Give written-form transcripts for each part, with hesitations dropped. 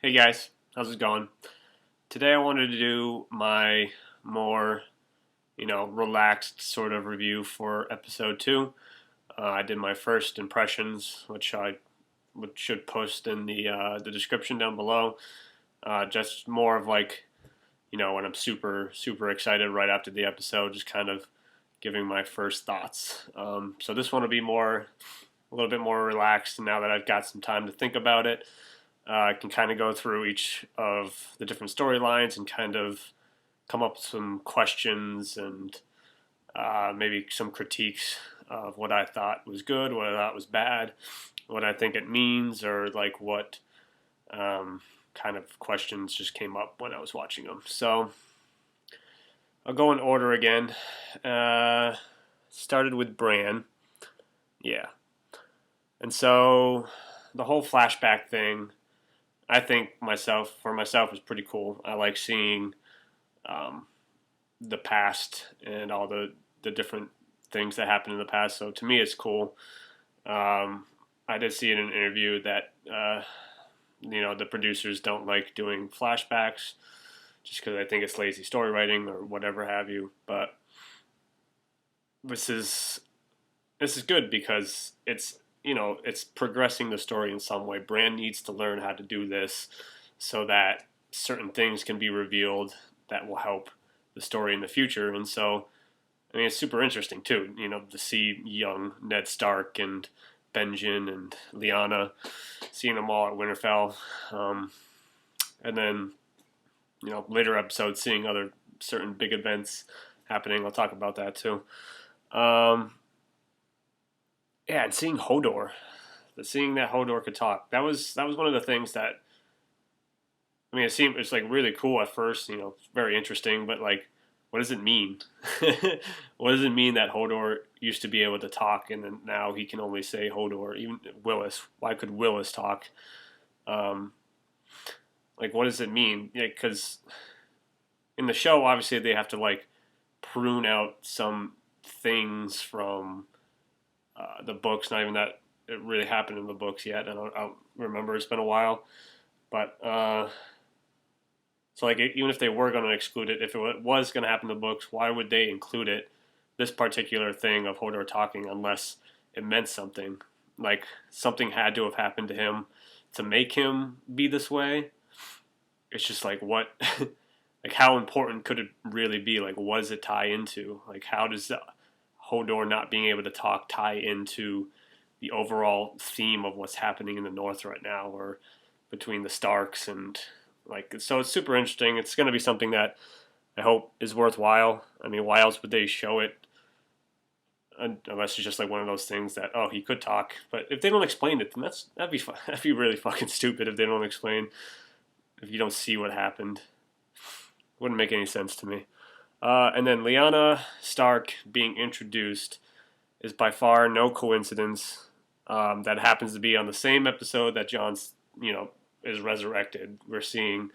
Hey guys, how's it going? Today I wanted to do my more, relaxed sort of review for episode two. I did my first impressions, which should post in the description down below. Just more of like, when I'm super excited right after the episode, just kind of giving my first thoughts. So this one will be a little bit more relaxed now that I've got some time to think about it. I can kind of go through each of the different storylines and kind of come up with some questions and maybe some critiques of what I thought was good, what I thought was bad, what I think it means, or like what kind of questions just came up when I was watching them. So I'll go in order again. Started with Bran. Yeah. And so the whole flashback thing, I think for myself is pretty cool. I like seeing um, the past and all the different things that happened in the past. So to me, it's cool. I did see in an interview that the producers don't like doing flashbacks just because I think it's lazy story writing or whatever have you. But this is this is good because it's progressing the story in some way. Bran needs to learn how to do this so that certain things can be revealed that will help the story in the future. And so, I mean, it's super interesting too, to see young Ned Stark and Benjen and Lyanna, seeing them all at Winterfell. And then, later episodes, seeing other certain big events happening. I'll talk about that too. Um, yeah, and seeing that Hodor could talk, that was one of the things that, I mean, it's like really cool at first, very interesting, but like, what does it mean? What does it mean that Hodor used to be able to talk and then now he can only say Hodor? Even Willis, why could Willis talk? Um, like, what does it mean? Yeah, because in the show, obviously, they have to like prune out some things from the books. Not even that it really happened in the books yet. I don't remember. It's been a while, but so like even if they were going to exclude it, if it was going to happen in the books, why would they include it? This particular thing of Hodor talking, unless it meant something. Like something had to have happened to him to make him be this way. It's just like what, like how important could it really be? Like what does it tie into? Like how does Hodor not being able to talk tie into the overall theme of what's happening in the North right now, or between the Starks and like so it's super interesting. It's going to be something that I hope is worthwhile. I mean, why else would they show it unless it's just like one of those things that he could talk, but if they don't explain it, then that'd be really fucking stupid if they don't explain if you don't see what happened. Wouldn't make any sense to me. And then Lyanna Stark being introduced is by far no coincidence. That happens to be on the same episode that Jon's, is resurrected. We're seeing,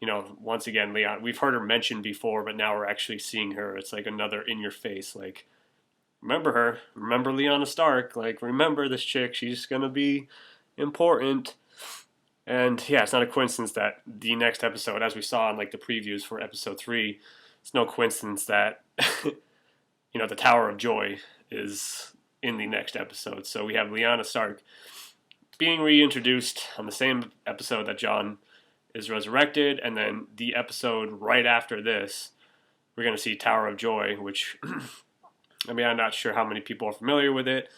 once again, Leon. We've heard her mentioned before, but now we're actually seeing her. It's like another in your face. Like, remember her. Remember Lyanna Stark. Like, remember this chick. She's gonna be important. And yeah, it's not a coincidence that the next episode, as we saw in like the previews for episode three, it's no coincidence that the Tower of Joy is in the next episode. So we have Lyanna Stark being reintroduced on the same episode that Jon is resurrected, and then the episode right after this, we're going to see Tower of Joy, which, I mean, I'm not sure how many people are familiar with it,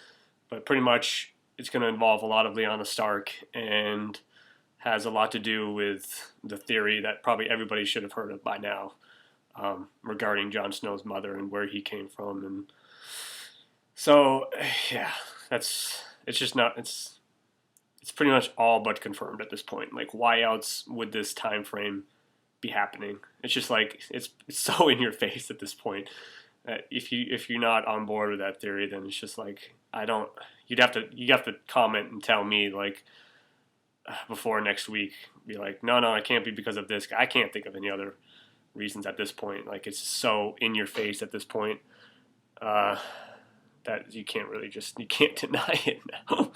but pretty much it's going to involve a lot of Lyanna Stark and has a lot to do with the theory that probably everybody should have heard of by now, regarding Jon Snow's mother and where he came from. And so, yeah, it's just not, it's pretty much all but confirmed at this point. Like, why else would this time frame be happening? It's just like it's so in your face at this point. If you're not on board with that theory, then it's just like I don't. You have to comment and tell me like before next week. Be like, no, I can't be because of this. I can't think of any other reasons at this point. Like it's so in your face at this point uh, that you can't deny it now.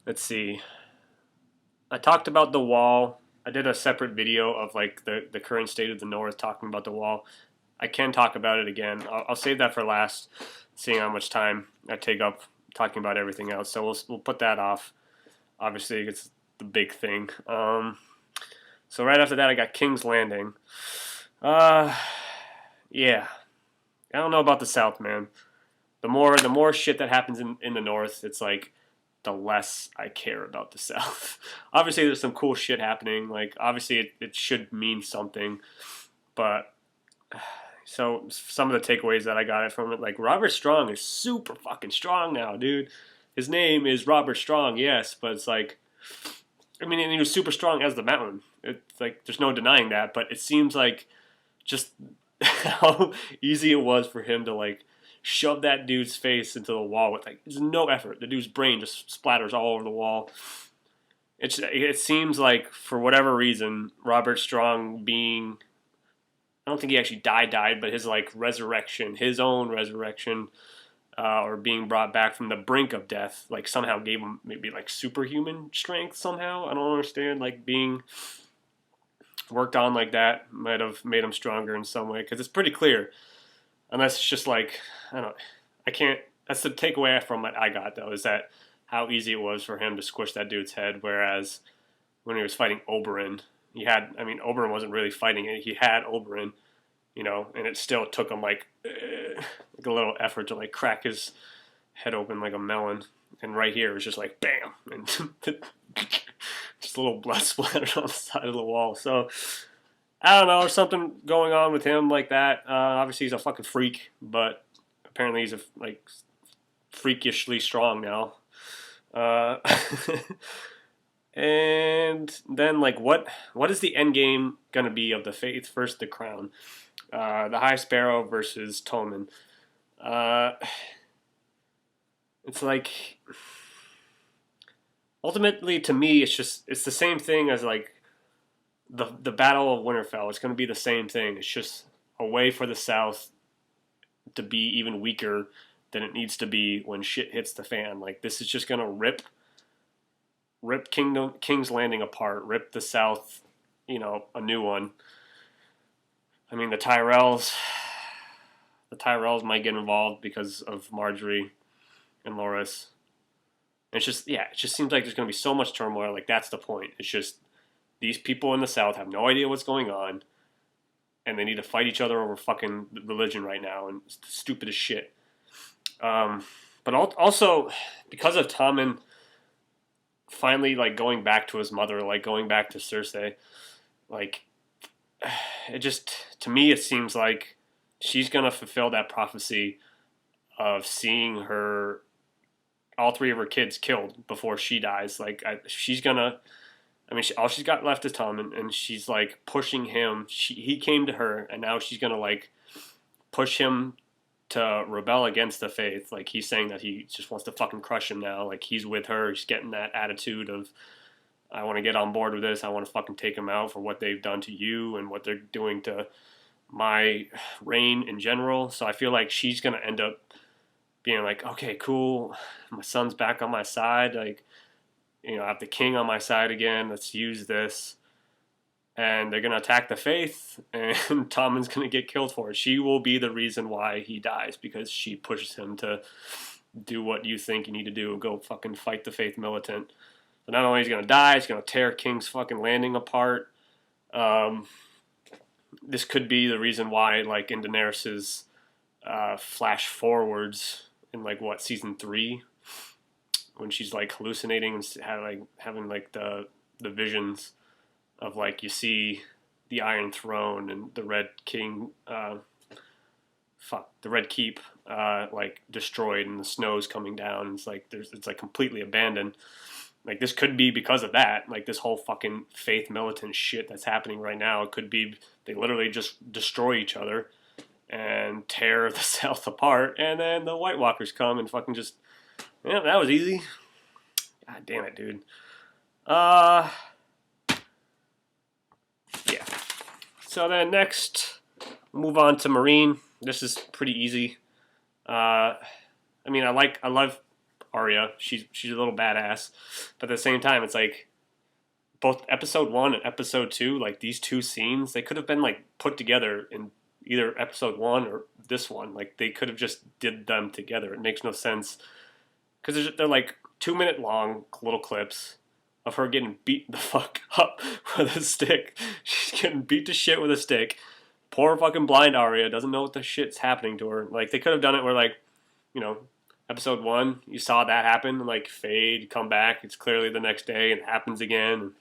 Let's see. I talked about the wall. I did a separate video of like the current state of the North, talking about the wall. I can talk about it again. I'll save that for last, seeing how much time I take up talking about everything else. So we'll put that off. Obviously, it's the big thing. So right after that, I got King's Landing. Yeah, I don't know about the South, man. The more shit that happens in the North, it's like the less I care about the South. Obviously, there's some cool shit happening. Like, obviously, it should mean something. But, so, some of the takeaways that I got from it, like, Robert Strong is super fucking strong now, dude. His name is Robert Strong, yes, but it's like, I mean, and he was super strong as the Mountain. It's like, there's no denying that, but it seems like just how easy it was for him to, like, shove that dude's face into the wall with, like, there's no effort. The dude's brain just splatters all over the wall. It seems like, for whatever reason, Robert Strong being, I don't think he actually died, but his, like, resurrection, his own resurrection, or being brought back from the brink of death, like, somehow gave him maybe, like, superhuman strength somehow. I don't understand, like, being worked on like that might have made him stronger in some way, because it's pretty clear. Unless it's just like, I can't, that's the takeaway from what I got, though, is that how easy it was for him to squish that dude's head, whereas when he was fighting Oberyn, Oberyn wasn't really fighting it, he had Oberyn, and it still took him, like a little effort to, like, crack his head open like a melon, and right here it was just like, bam, and just a little blood splattered on the side of the wall, so I don't know, there's something going on with him like that. Obviously, he's a fucking freak, but apparently he's like freakishly strong now. And then, like, what is the end game gonna be of the Faith versus the Crown? The High Sparrow versus Tommen. It's like, ultimately, to me, it's the same thing as, like, the Battle of Winterfell. It's going to be the same thing. It's just a way for the South to be even weaker than it needs to be when shit hits the fan. Like, this is just going to rip King's Landing apart, rip the South, a new one. I mean, the Tyrells might get involved because of Marjorie and Loras. And it just seems like there's going to be so much turmoil. Like, that's the point. It's just, these people in the South have no idea what's going on, and they need to fight each other over fucking religion right now, and it's the stupidest shit. But also, because of Tommen finally, like, going back to his mother, like, going back to Cersei, like, it just, to me, it seems like she's going to fulfill that prophecy of seeing all three of her kids killed before she dies. Like, she's going to, all she's got left is Tom, and she's, like, pushing him. He came to her, and now she's gonna, like, push him to rebel against the Faith. Like, he's saying that he just wants to fucking crush him now. Like, he's with her. He's getting that attitude of, I want to get on board with this. I want to fucking take them out for what they've done to you and what they're doing to my reign in general. So I feel like she's gonna end up being like, okay, cool. My son's back on my side. Like, I have the king on my side again. Let's use this. And they're going to attack the Faith, and Tommen's going to get killed for it. She will be the reason why he dies, because she pushes him to do what you think you need to do. Go fucking fight the Faith militant. So not only is he going to die, he's going to tear King's fucking Landing apart. This could be the reason why, like, in Daenerys's flash forwards in, like, season 3, when she's, like, hallucinating and having like the visions of, like, you see the Iron Throne and the Red King, the Red Keep, like, destroyed, and the snow's coming down. It's like it's like completely abandoned. Like, this could be because of that. Like, this whole fucking Faith militant shit that's happening right now, it could be they literally just destroy each other and tear the South apart, and then the White Walkers come and fucking just, yeah, that was easy. God damn it, dude. Yeah. So then next, move on to Meereen. This is pretty easy. I love Arya. She's a little badass, but at the same time, it's like, both episode 1 and episode 2, like these two scenes, they could have been like put together in either episode 1 or this one. Like they could have just did them together. It makes no sense because they're like 2-minute long little clips of her getting beat the fuck up with a stick. She's getting beat to shit with a stick. Poor fucking blind Arya doesn't know what the shit's happening to her. Like they could have done it where like, you know, episode 1, you saw that happen, and like fade, come back. It's clearly the next day, and it happens again. And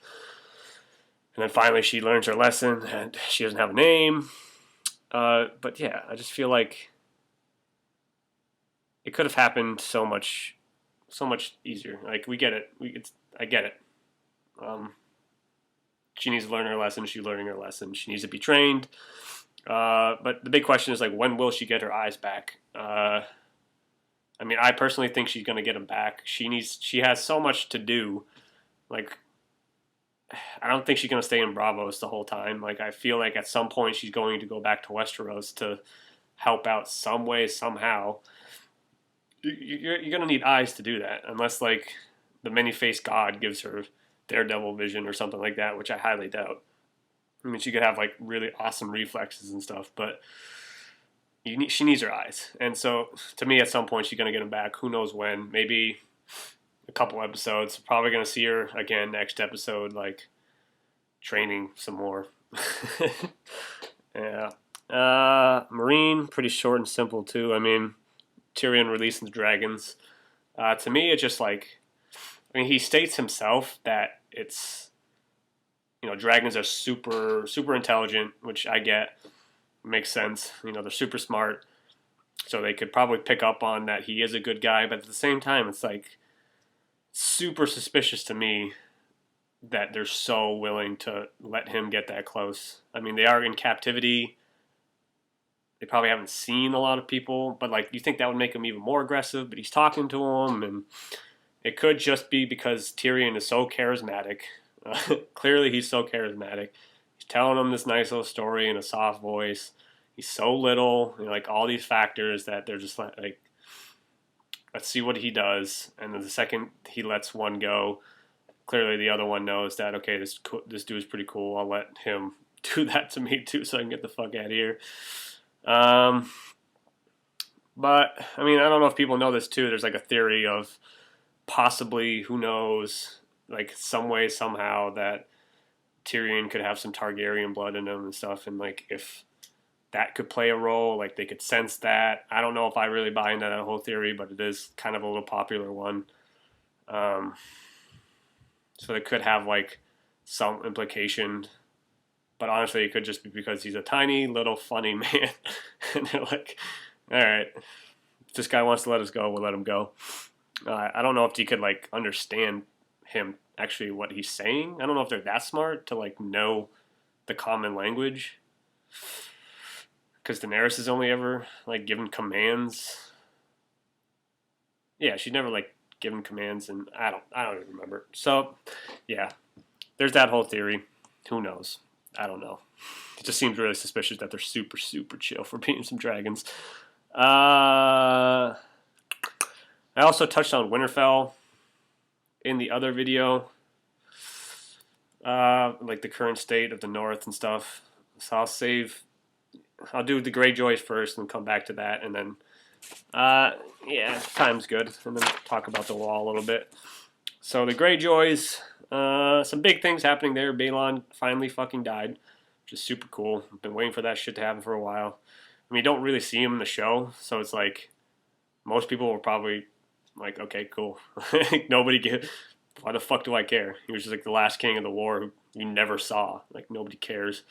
then finally, she learns her lesson, and she doesn't have a name. But yeah, I just feel like it could have happened so much easier. Like we get it. I get it. She needs to learn her lesson. She's learning her lesson. She needs to be trained. But the big question is like, when will she get her eyes back? I mean, I personally think she's going to get them back. She has so much to do. Like, I don't think she's going to stay in Braavos the whole time. Like, I feel like at some point she's going to go back to Westeros to help out some way, somehow. You're going to need eyes to do that, unless, like, the many-faced god gives her Daredevil vision or something like that, which I highly doubt. I mean, she could have, like, really awesome reflexes and stuff, but she needs her eyes. And so, to me, at some point, she's going to get them back. Who knows when? Maybe a couple episodes. Probably going to see her again next episode, like, training some more. Yeah. Marine, pretty short and simple, too. I mean, Tyrion releasing the dragons. To me, it's just like, I mean, he states himself that it's, you know, dragons are super, super intelligent, which I get. Makes sense. You know, they're super smart. So they could probably pick up on that he is a good guy. But at the same time, it's like super suspicious to me that they're so willing to let him get that close. I mean, they are in captivity. They probably haven't seen a lot of people. But, like, you think that would make him even more aggressive. But he's talking to them. And it could just be because Tyrion is so charismatic. Clearly, he's so charismatic. He's telling them this nice little story in a soft voice. He's so little, you know, like all these factors that they're just like, let's see what he does. And then the second he lets one go, clearly the other one knows that, okay, this dude's pretty cool. I'll let him do that to me too, so I can get the fuck out of here. But I mean, I don't know if people know this too. There's like a theory of possibly, who knows, like some way, somehow that Tyrion could have some Targaryen blood in him and stuff, and like if that could play a role, like they could sense that. I don't know if I really buy into that whole theory, but it is kind of a little popular one. So it could have like some implication, but honestly, it could just be because he's a tiny little funny man, and they're like, all right, if this guy wants to let us go, we'll let him go. I don't know if you could like understand him actually what he's saying. I don't know if they're that smart to like know the common language, because Daenerys has only ever like given commands. Yeah, she's never like given commands, and I don't even remember. So yeah, there's that whole theory. Who knows? I don't know. It just seems really suspicious that they're super, super chill for being some dragons. I also touched on Winterfell in the other video, like the current state of the North and stuff. So I'll do the Greyjoys first and come back to that, and then, yeah, time's good, and then talk about the Wall a little bit. So the Greyjoys, some big things happening there. Balon finally fucking died, which is super cool. I've been waiting for that shit to happen for a while. I mean, you don't really see him in the show, so it's like most people were probably like, okay, cool. Nobody gives. Why the fuck do I care? He was just like the last king of the war who you never saw. Like, nobody cares.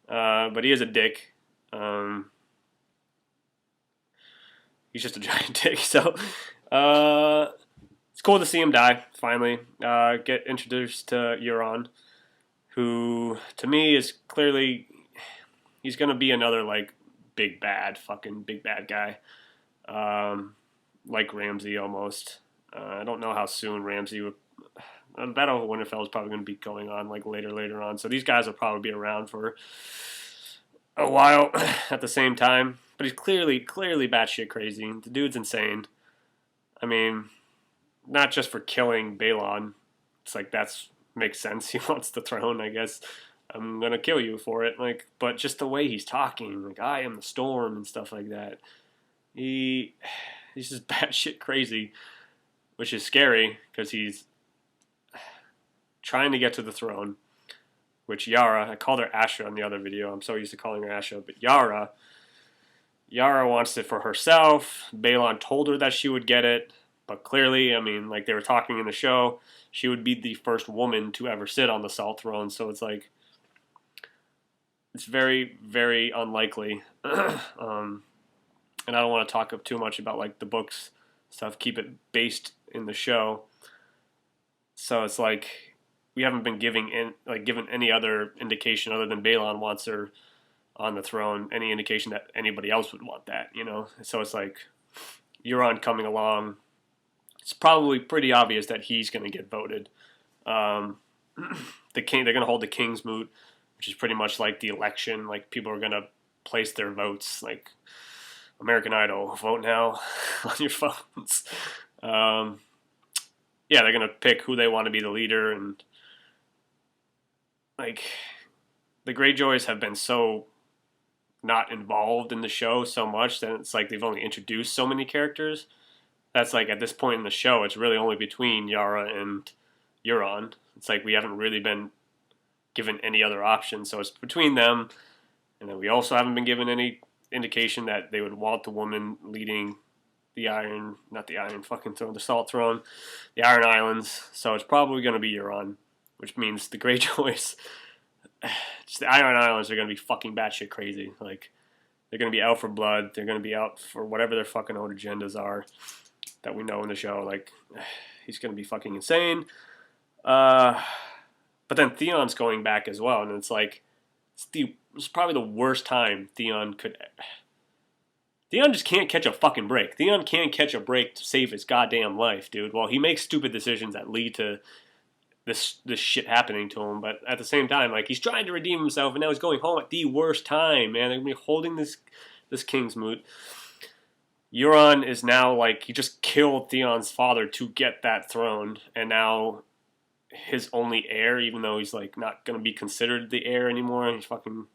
But he is a dick. He's just a giant dick. So, it's cool to see him die, finally. Get introduced to Euron, who, to me, is clearly, he's going to be another, like, big bad guy. Like Ramsay, almost. I don't know how soon Ramsay would... Battle of Winterfell is probably going to be going on like later on. So these guys will probably be around for a while at the same time. But he's clearly batshit crazy. The dude's insane. I mean, not just for killing Balon. It's like that's makes sense. He wants the throne, I guess. I'm gonna kill you for it. Like, but just the way he's talking, like I am the storm and stuff like that. He's just batshit crazy, which is scary because he's trying to get to the throne. Which Yara, I called her Asha in the other video. I'm so used to calling her Asha, but Yara wants it for herself. Balon told her that she would get it, but clearly, I mean, like they were talking in the show, she would be the first woman to ever sit on the Salt Throne. So it's like, it's very, very unlikely. And I don't want to talk too much about like the books stuff. Keep it based in the show. So it's like we haven't been given any other indication other than Balon wants her on the throne. Any indication that anybody else would want that, you know? So it's like Euron coming along. It's probably pretty obvious that he's going to get voted. The king, they're going to hold the King's Moot, which is pretty much like the election. Like people are going to place their votes, like American Idol, vote now on your phones. Yeah, they're going to pick who they want to be the leader. And like the Greyjoys have been so not involved in the show so much that it's like they've only introduced so many characters. That's like at this point in the show, it's really only between Yara and Euron. It's like we haven't really been given any other options. So it's between them. And then we also haven't been given any indication that they would want the woman leading the the Salt Throne, the Iron Islands. So it's probably going to be Euron, which means the Greyjoys, just the Iron Islands are going to be fucking batshit crazy. Like, they're going to be out for blood. They're going to be out for whatever their fucking own agendas are that we know in the show. Like, he's going to be fucking insane. But then Theon's going back as well, and it's like, it's probably the worst time Theon could. Theon just can't catch a fucking break. Theon can't catch a break to save his goddamn life, dude. Well, he makes stupid decisions that lead to this shit happening to him, but at the same time, like, he's trying to redeem himself, and now he's going home at the worst time, man. They're gonna be holding this King's Moot. Euron is now, like, he just killed Theon's father to get that throne, and now his only heir, even though he's like not going to be considered the heir anymore, he's fucking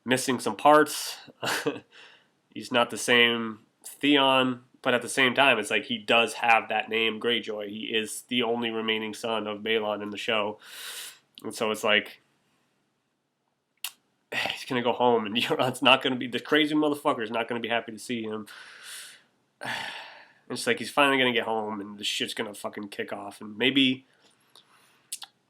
missing some parts. He's not the same Theon, but at the same time, it's like he does have that name, Greyjoy. He is the only remaining son of Balon in the show. And so it's like, he's going to go home, and Euron's not going to be, the crazy motherfucker is not going to be happy to see him. It's like he's finally going to get home, and the shit's going to fucking kick off. And maybe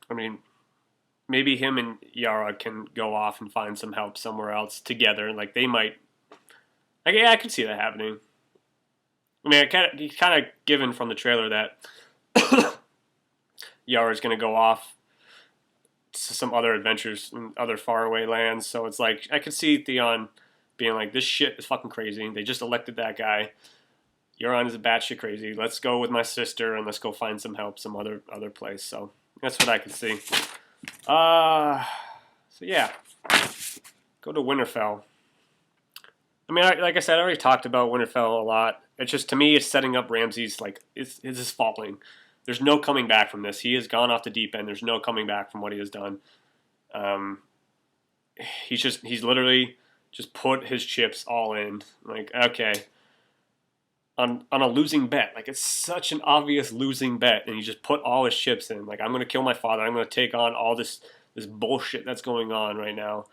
him and Yara can go off and find some help somewhere else together. Like, they might, like, yeah, I could see that happening. I mean, he's kind of given from the trailer that Yara's going to go off to some other adventures in other faraway lands. So it's like, I could see Theon being like, this shit is fucking crazy. They just elected that guy. Euron is a batshit crazy. Let's go with my sister and let's go find some help some other place. So that's what I could see. So yeah, go to Winterfell. I mean, like I said, I already talked about Winterfell a lot. It's just, to me, it's setting up Ramsay's, like, it's just falling. There's no coming back from this. He has gone off the deep end. There's no coming back from what he has done. He's literally just put his chips all in. Like, okay, on a losing bet. Like, it's such an obvious losing bet, and he just put all his chips in. Like, I'm going to kill my father. I'm going to take on all this bullshit that's going on right now.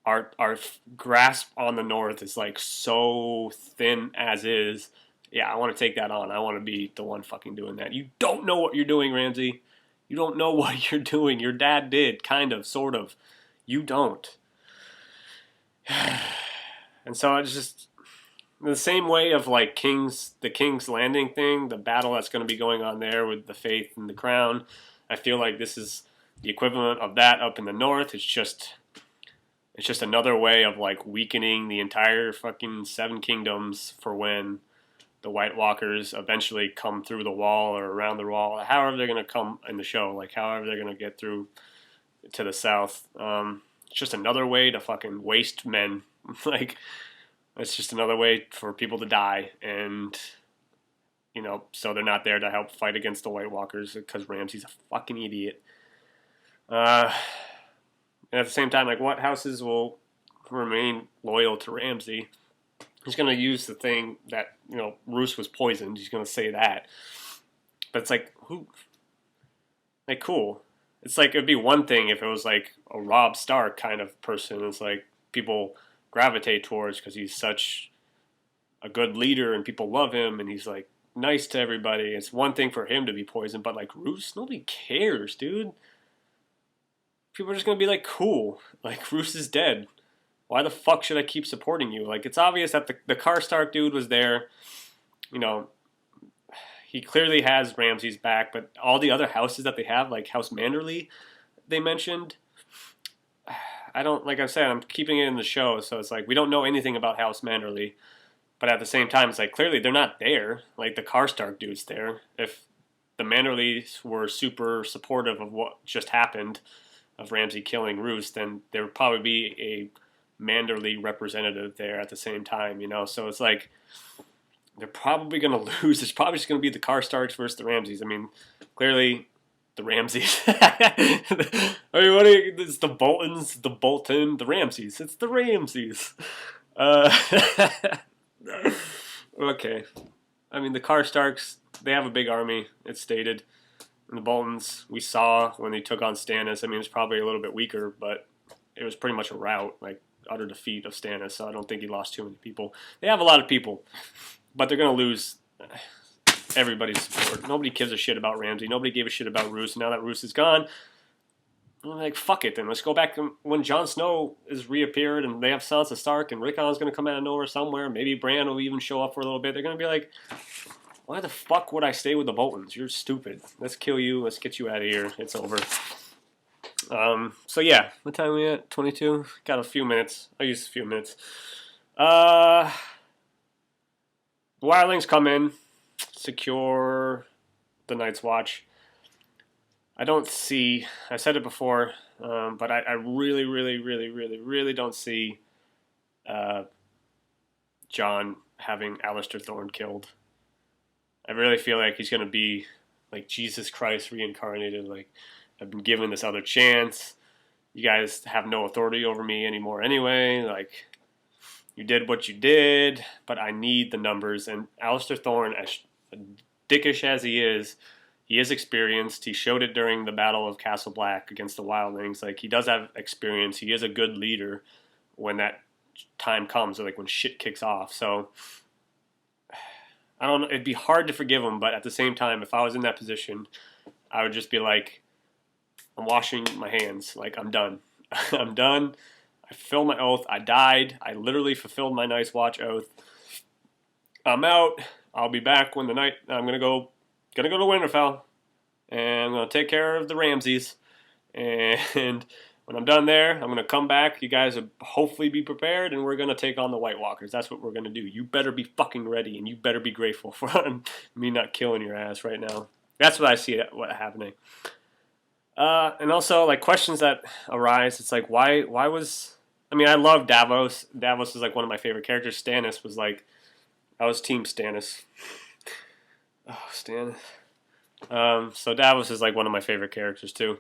Our grasp on the North is, like, so thin as is. Yeah, I want to take that on. I want to be the one fucking doing that. You don't know what you're doing, Ramsay. You don't know what you're doing. Your dad did, kind of, sort of. You don't. And so it's just the same way of, like, the King's Landing thing, the battle that's going to be going on there with the Faith and the Crown. I feel like this is the equivalent of that up in the North. It's just another way of, like, weakening the entire fucking Seven Kingdoms for when the White Walkers eventually come through the wall or around the wall, however they're going to come in the show, like, however they're going to get through to the south. It's just another way to fucking waste men. Like, it's just another way for people to die, and, you know, so they're not there to help fight against the White Walkers because Ramsay's a fucking idiot. Uh, and at the same time, like, what houses will remain loyal to Ramsay? He's going to use the thing that, Roose was poisoned. He's going to say that. But it's like, who? Like, cool. It's like, it'd be one thing if it was like a Robb Stark kind of person. It's like people gravitate towards because he's such a good leader and people love him and he's like nice to everybody. It's one thing for him to be poisoned, but like Roose, nobody cares, dude. People are just gonna be like, cool, like Roose is dead. Why the fuck should I keep supporting you? Like, it's obvious that the Karstark dude was there. You know, he clearly has Ramsay's back, but all the other houses that they have, like House Manderly, they mentioned. I don't, like I said, I'm keeping it in the show, so it's like we don't know anything about House Manderly. But at the same time, it's like clearly they're not there. Like the Karstark dude's there. If the Manderleys were super supportive of what just happened, of Ramsay killing Roose, then there would probably be a Manderley representative there at the same time, So it's like they're probably going to lose. It's probably just going to be the Karstarks versus the Ramsays. I mean, clearly the Ramsays. I mean, it's the Boltons, the Bolton, the Ramsays. It's the Ramsays. Okay. I mean, the Karstarks, they have a big army, it's stated. And the Boltons, we saw when they took on Stannis. I mean, it's probably a little bit weaker, but it was pretty much a rout, like utter defeat of Stannis, so I don't think he lost too many people. They have a lot of people, but they're going to lose everybody's support. Nobody gives a shit about Ramsay. Nobody gave a shit about Roose. Now that Roose is gone, I'm like, fuck it then. Let's go back to when Jon Snow is reappeared and they have Sansa Stark and Rickon's going to come out of nowhere somewhere. Maybe Bran will even show up for a little bit. They're going to be like, why the fuck would I stay with the Boltons? You're stupid. Let's kill you. Let's get you out of here. It's over. So yeah, what time are we at? 22? Got a few minutes. I'll use a few minutes. The Wildlings come in, secure the Night's Watch. I don't see, I said it before, but I really, really, really, really, really don't see Jon having Alistair Thorne killed. I really feel like he's going to be like Jesus Christ reincarnated. Like, I've been given this other chance. You guys have no authority over me anymore anyway. Like, you did what you did, but I need the numbers. And Alistair Thorne, as dickish as he is experienced. He showed it during the Battle of Castle Black against the Wildlings. Like, he does have experience. He is a good leader when that time comes, or like when shit kicks off. So, I don't know. It'd be hard to forgive him, but at the same time, if I was in that position, I would just be like, I'm washing my hands. Like, I'm done. I'm done. I fulfilled my oath. I died. I literally fulfilled my Night's Watch oath. I'm out. I'll be back when I'm gonna go to Winterfell, and I'm gonna take care of the Ramsays. And when I'm done there, I'm gonna come back. You guys will hopefully be prepared, and we're gonna take on the White Walkers. That's what we're gonna do. You better be fucking ready, and you better be grateful for me not killing your ass right now. That's what I see happening. And also, like, questions that arise. It's like, why was... I mean, I love Davos. Davos is like one of my favorite characters. Stannis was like... I was Team Stannis. Oh, Stannis. So Davos is like one of my favorite characters too.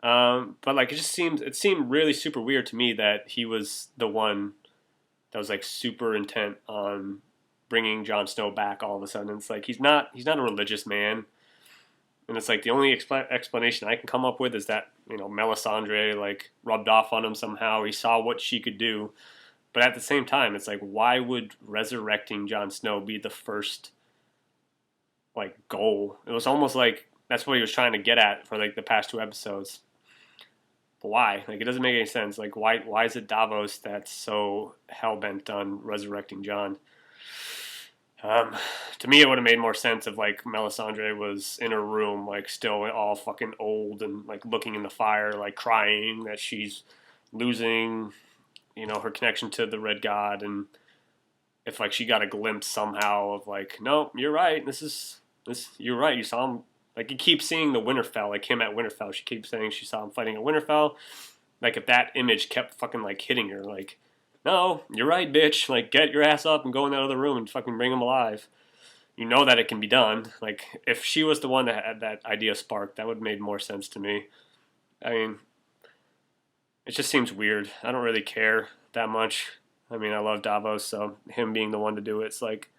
But like, it seemed really super weird to me that he was the one that was like super intent on bringing Jon Snow back all of a sudden. It's like, he's not a religious man. And it's like the only explanation I can come up with is that, Melisandre like rubbed off on him somehow. He saw what she could do. But at the same time, it's like, why would resurrecting Jon Snow be the first like goal? It was almost like that's what he was trying to get at for like the past 2 episodes. But why? Like, it doesn't make any sense. Like, why is it Davos that's so hell-bent on resurrecting Jon? To me, it would have made more sense if like Melisandre was in her room, like still all fucking old and like looking in the fire, like crying that she's losing, her connection to the Red God, and if like she got a glimpse somehow of like, no, you're right, you're right, you saw him. Like, you keep seeing the Winterfell, like him at Winterfell. She keeps saying she saw him fighting at Winterfell. Like, if that image kept fucking like hitting her, like, no, you're right, bitch. Like, get your ass up and go in that other room and fucking bring him alive. You know that it can be done. Like, if she was the one that had that idea sparked, that would have made more sense to me. I mean, it just seems weird. I don't really care that much. I mean, I love Davos, so him being the one to do it's like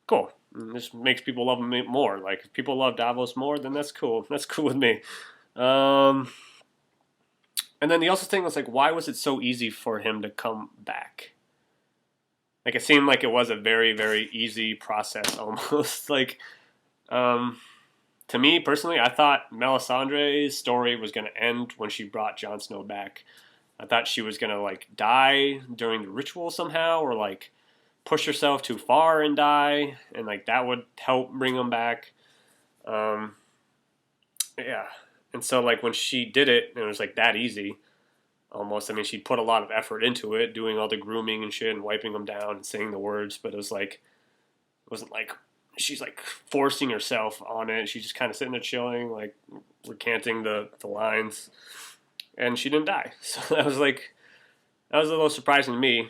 cool. And this makes people love him more. Like if people love Davos more, then that's cool. That's cool with me. Um, and then the other thing was like, why was it so easy for him to come back? Like it seemed like it was a very very easy process almost. Like um, to me personally, I thought Melisandre's story was going to end when she brought Jon Snow back. I thought she was going to like die during the ritual somehow, or like push herself too far and die, and like that would help bring him back. Um, yeah, and so like when she did it, it was like that easy almost. I mean, she put a lot of effort into it, doing all the grooming and shit, and wiping them down and saying the words. But it was like it wasn't like she's like forcing herself on it. She's just kind of sitting there chilling, like recanting the lines, and she didn't die. So that was a little surprising to me,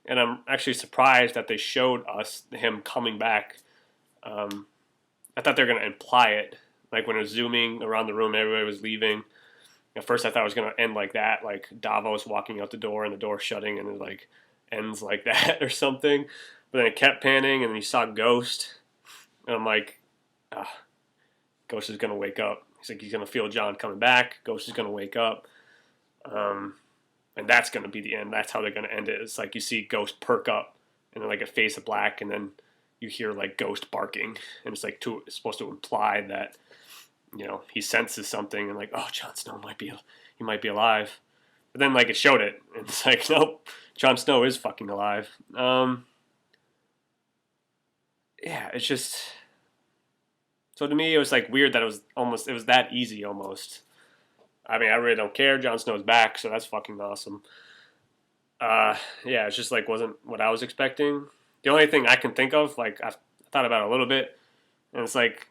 and I'm actually surprised that they showed us him coming back. I thought they were going to imply it, like when it was zooming around the room, everybody was leaving. At first, I thought it was going to end like that, like Davos walking out the door and the door shutting, and it like ends like that or something. But then it kept panning, and then you saw Ghost, and I'm like, ah, Ghost is going to wake up. He's like, he's going to feel Jon coming back. Ghost is going to wake up. And that's going to be the end. That's how they're going to end it. It's like you see Ghost perk up, and then like a face of black, and then you hear like Ghost barking, and it's like it's supposed to imply that he senses something, and like, oh, Jon Snow he might be alive. But then like it showed it, and it's like, nope, Jon Snow is fucking alive. Yeah, it's just so to me it was like weird that it was that easy almost. I mean, I really don't care. Jon Snow's back, so that's fucking awesome. Yeah, it's just like wasn't what I was expecting. The only thing I can think of, like I've thought about it a little bit, and it's like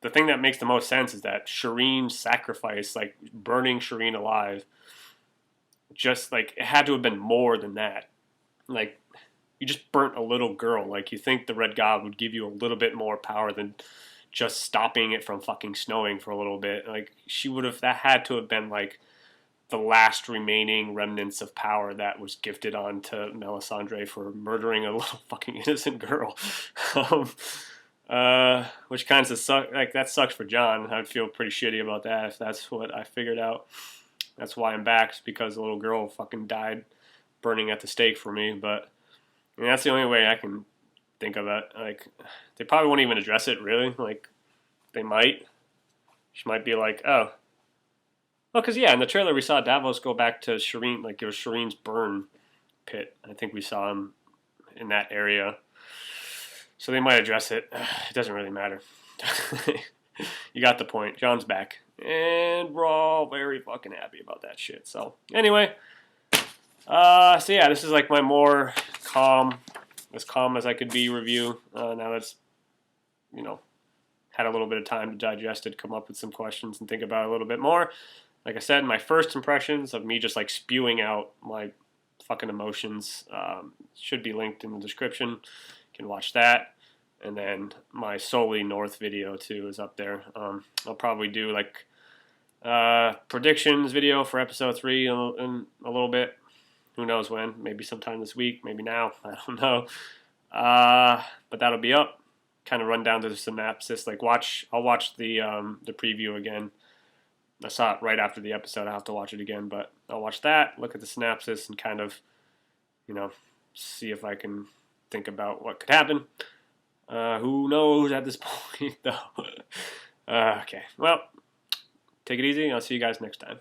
the thing that makes the most sense is that Shireen's sacrifice, like burning Shireen alive, just like it had to have been more than that. Like you just burnt a little girl. Like you think the Red God would give you a little bit more power than just stopping it from fucking snowing for a little bit. Like that had to have been like the last remaining remnants of power that was gifted on to Melisandre for murdering a little fucking innocent girl. Which kind of sucks. Like that sucks for Jon. I'd feel pretty shitty about that if that's what I figured out. That's why I'm back, is because the little girl fucking died burning at the stake for me. But I mean, that's the only way I can think of it. Like they probably won't even address it really. Like they might. She might be like, oh. Well, because yeah, in the trailer we saw Davos go back to Shireen, like it was Shireen's burn pit. I think we saw him in that area. So they might address it. It doesn't really matter. You got the point. Jon's back. And we're all very fucking happy about that shit. So anyway, so yeah, this is like my more as calm as I could be review. Now that's, had a little bit of time to digest it, come up with some questions and think about it a little bit more. Like I said, my first impressions of me just like spewing out my fucking emotions should be linked in the description. You can watch that. And then my Solely North video too is up there. I'll probably do like predictions video for episode 3 in a little bit. Who knows when? Maybe sometime this week. Maybe now. I don't know. But that'll be up. Kind of run down to the synopsis. Like I'll watch the preview again. I saw it right after the episode. I'll have to watch it again, but I'll watch that, look at the synopsis, and kind of, see if I can think about what could happen. Who knows at this point, though. Okay. Well, take it easy. I'll see you guys next time.